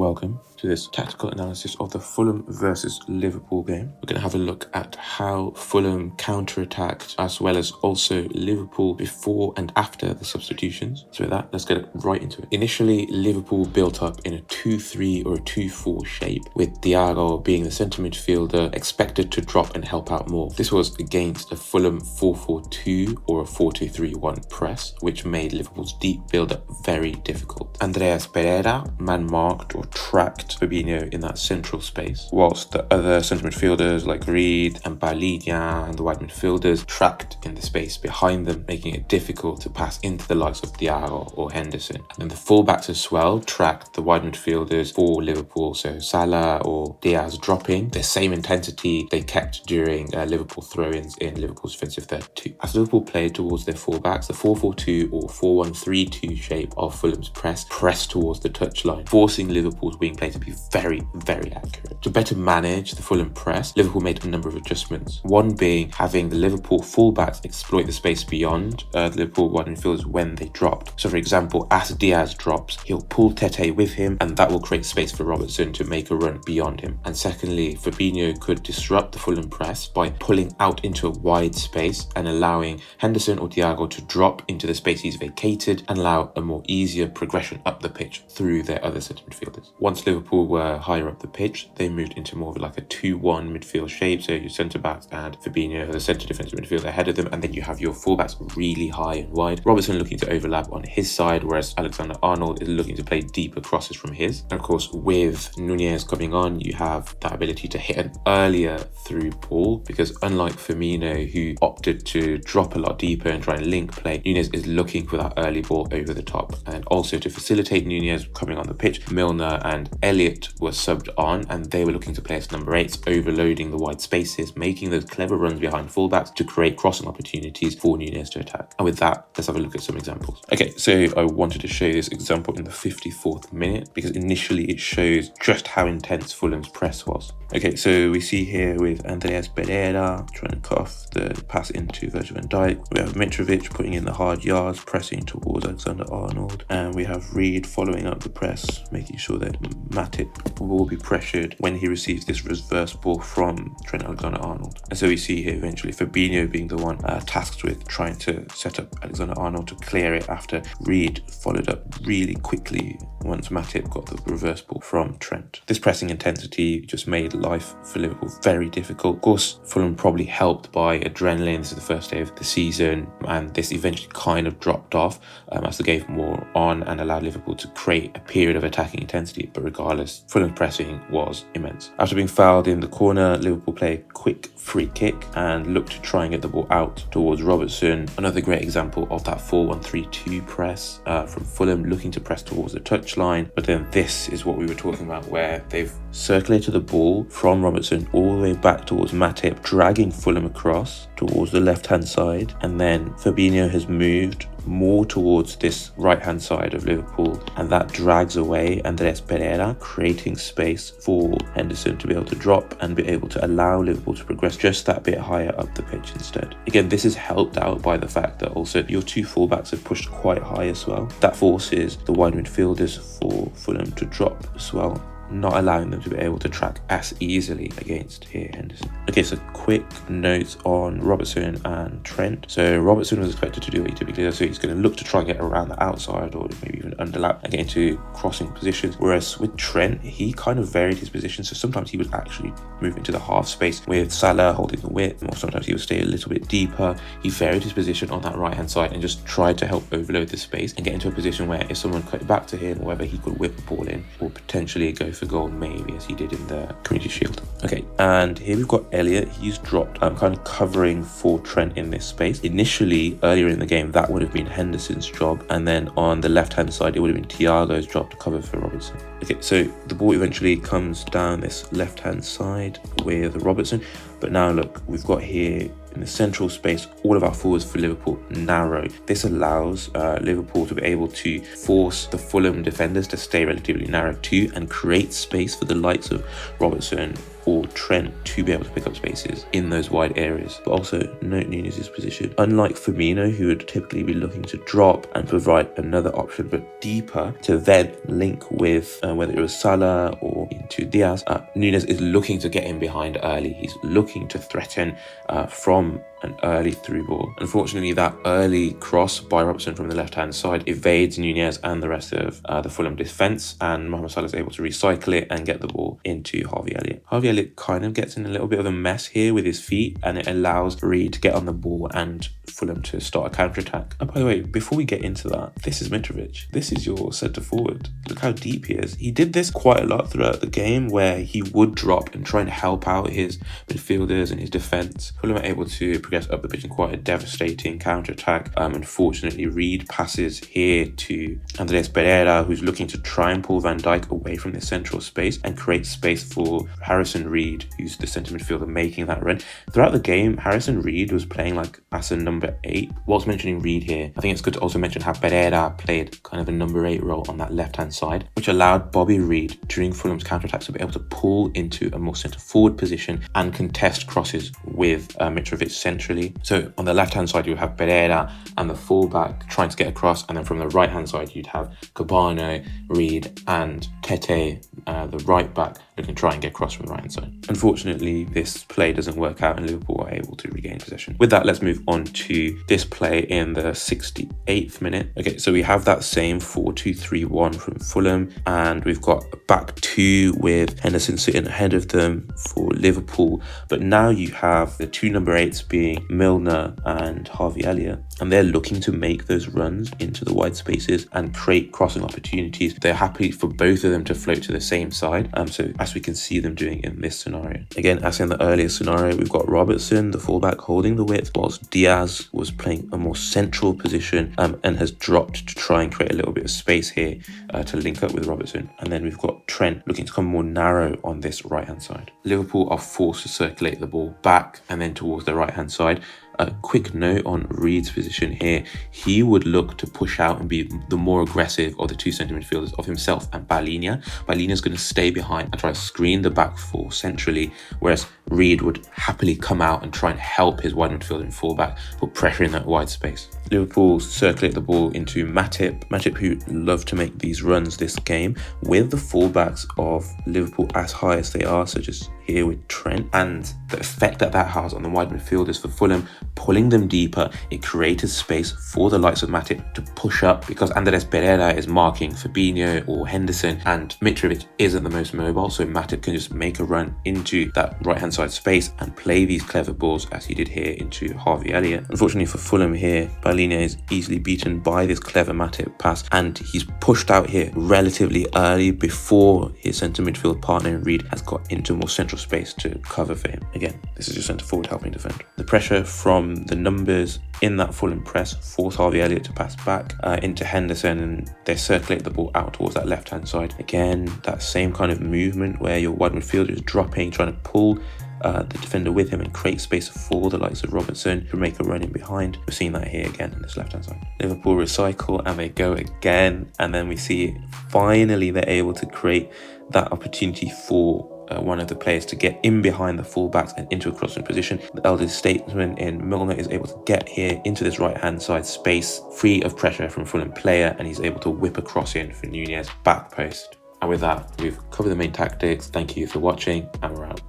welcome to this tactical analysis of the Fulham versus Liverpool game. We're going to have a look at how Fulham counter-attacked as well as also Liverpool before and after the substitutions. So with that, let's get right into it. Initially, Liverpool built up in a 2-3 or a 2-4 shape, with Thiago being the centre midfielder expected to drop and help out more. This was against a Fulham 4-4-2 or a 4-2-3-1 press, which made Liverpool's deep build-up very difficult. Andreas Pereira man-marked or tracked Fabinho in that central space, whilst the other centre midfielders like Reed and Balidia and the wide midfielders tracked in the space behind them, making it difficult to pass into the likes of Thiago or Henderson. And then the fullbacks as well tracked the wide midfielders for Liverpool, so Salah or Diaz dropping the same intensity they kept during Liverpool throw-ins in Liverpool's defensive third too. As Liverpool played towards their fullbacks, the 4-4-2 or 4-1-3-2 shape of Fulham's pressed towards the touchline, forcing Liverpool's wing play to be very, very accurate. To better manage the Fulham press, Liverpool made a number of adjustments. One being having the Liverpool fullbacks exploit the space beyond the Liverpool wide midfielders when they dropped. So for example, as Diaz drops, he'll pull Tete with him, and that will create space for Robertson to make a run beyond him. And secondly, Fabinho could disrupt the Fulham press by pulling out into a wide space and allowing Henderson or Thiago to drop into the space he's vacated and allow a more easier progression up the pitch through their other centre midfielders. Once Liverpool were higher up the pitch, they moved into more of like a 2-1 midfield shape, so your centre backs and Fabinho, the centre defensive midfielder, ahead of them, and then you have your fullbacks really high and wide. Robertson looking to overlap on his side, whereas Alexander-Arnold is looking to play deeper crosses from his. And of course, with Nunez coming on, you have that ability to hit an earlier through ball, because unlike Firmino, who opted to drop a lot deeper and try and link play, Nunez is looking for that early ball over the top. And also to facilitate Nunez coming on the pitch, Milner and Elliott were subbed on, and they were looking to play as number 8s, overloading the wide spaces, making those clever runs behind fullbacks to create crossing opportunities for Nunez to attack. And with that, let's have a look at some examples. Okay, so I wanted to show this example in the 54th minute because initially it shows just how intense Fulham's press was. Okay, so we see here with Andreas Pereira trying to cut off the pass into Virgil van Dijk. We have Mitrovic putting in the hard yards, pressing towards Alexander-Arnold. And we have Reed following up the press, making sure that Matip will be pressured when he receives this reverse ball from Trent Alexander-Arnold. And so we see here eventually Fabinho being the one tasked with trying to set up Alexander-Arnold to clear it after Reed followed up really quickly once Matip got the reverse ball from Trent. This pressing intensity just made life for Liverpool very difficult. Of course, Fulham probably helped by adrenaline. This is the first day of the season, and this eventually kind of dropped off as the game more on and allowed Liverpool to create a period of attacking intensity. But regardless, Fulham's pressing was immense. After being fouled in the corner, Liverpool play a quick free kick and look to try and get the ball out towards Robertson. Another great example of that 4-1-3-2 press from Fulham, looking to press towards the touchline. But then this is what we were talking about, where they've circulated the ball from Robertson all the way back towards Matip, dragging Fulham across towards the left-hand side. And then Fabinho has moved more towards this right-hand side of Liverpool, and that drags away Andreas Pereira, creating space for Henderson to be able to drop and be able to allow Liverpool to progress just that bit higher up the pitch instead. Again, this is helped out by the fact that also your two fullbacks have pushed quite high as well. That forces the wide midfielders for Fulham to drop as well, not allowing them to be able to track as easily against here Henderson. Okay, so quick notes on Robertson and Trent. So Robertson was expected to do what he typically does, so he's going to look to try and get around the outside or maybe even underlap and get into crossing positions. Whereas with Trent, he kind of varied his position, so sometimes he would actually move into the half space with Salah holding the width, or sometimes he would stay a little bit deeper. He varied his position on that right hand side and just tried to help overload the space and get into a position where if someone cut back to him or whether he could whip a ball in or potentially go for goal, maybe, as he did in the Community Shield. Okay, and here we've got Elliott. He's dropped. I'm kind of covering for Trent in this space. Initially, earlier in the game, that would have been Henderson's job, and then on the left-hand side, it would have been Thiago's job to cover for Robertson. Okay, so the ball eventually comes down this left-hand side with Robertson, but now look, we've got here in the central space, all of our forwards for Liverpool narrow. This allows Liverpool to be able to force the Fulham defenders to stay relatively narrow too and create space for the likes of Robertson for Trent to be able to pick up spaces in those wide areas. But also note Nunez's position. Unlike Firmino, who would typically be looking to drop and provide another option but deeper to then link with whether it was Salah or into Diaz, Nunez is looking to get in behind early. He's looking to threaten from an early through ball. Unfortunately, that early cross by Robertson from the left-hand side evades Nunez and the rest of the Fulham defence, and Mohamed Salah is able to recycle it and get the ball into Harvey Elliott. Harvey Elliott kind of gets in a little bit of a mess here with his feet, and it allows Reed to get on the ball and Fulham to start a counter-attack. And by the way, before we get into that, this is Mitrovic. This is your centre forward. Look how deep he is. He did this quite a lot throughout the game, where he would drop and try and help out his midfielders and his defence. Fulham are able to progress up the pitch in quite a devastating counter-attack. Unfortunately, Reed passes here to Andres Pereira, who's looking to try and pull Van Dijk away from the central space and create space for Harrison Reed, who's the centre midfielder making that run. Throughout the game, Harrison Reed was playing like as a number 8. Whilst mentioning Reed here, I think it's good to also mention how Pereira played kind of a number 8 role on that left-hand side, which allowed Bobby Reed during Fulham's counter-attacks to be able to pull into a more centre-forward position and contest crosses with Mitrovic centrally. So on the left-hand side, you have Pereira and the fullback trying to get across, and then from the right-hand side, you'd have Cabano, Reed, and Tete, the right-back, looking to try and get across from the right-hand side. Unfortunately, this play doesn't work out and Liverpool are able to regain possession. With that, let's move on to this play in the 68th minute. Okay, so we have that same 4-2-3-1 from Fulham, and we've got a back 2 with Henderson sitting ahead of them for Liverpool. But now you have the 2 number 8s being Milner and Harvey Elliott, and they're looking to make those runs into the wide spaces and create crossing opportunities. They're happy for both of them to float to the same side, so as we can see them doing in this scenario. Again, as in the earlier scenario, we've got Robertson, the fullback, holding the width, whilst Diaz was playing a more central position and has dropped to try and create a little bit of space here to link up with Robertson. And then we've got Trent looking to come more narrow on this right-hand side. Liverpool are forced to circulate the ball back and then towards the right-hand side. A quick note on Reed's position here. He would look to push out and be the more aggressive of the 2 centre midfielders of himself and Balinha. Balinha's going to stay behind and try to screen the back 4 centrally, whereas Reed would happily come out and try and help his wide midfielder and fullback, put pressure in that wide space. Liverpool circulate the ball into Matip, who love to make these runs this game, with the fullbacks of Liverpool as high as they are, such as here with Trent, and the effect that has on the wide midfielders for Fulham, pulling them deeper. It created space for the likes of Matip to push up, because Andres Pereira is marking Fabinho or Henderson, and Mitrovic isn't the most mobile, so Matip can just make a run into that right-hand side space and play these clever balls as he did here into Harvey Elliott. Unfortunately for Fulham here, Balinha is easily beaten by this clever Matip pass, and he's pushed out here relatively early before his centre midfield partner Reed has got into more central space to cover for him. Again, this is your centre forward helping defend. The pressure from the numbers in that Fulham press force Harvey Elliott to pass back into Henderson, and they circulate the ball out towards that left-hand side. Again, that same kind of movement where your wide midfielder is dropping, trying to pull the defender with him and create space for the likes of Robertson to make a run in behind. We're seeing that here again on this left-hand side. Liverpool recycle and they go again, and then we see finally they're able to create that opportunity for one of the players to get in behind the fullbacks and into a crossing position. The elder statesman in Milner is able to get here into this right-hand side space, free of pressure from Fulham player, and he's able to whip a cross in for Nunez back post. And with that, we've covered the main tactics. Thank you for watching, and we're out.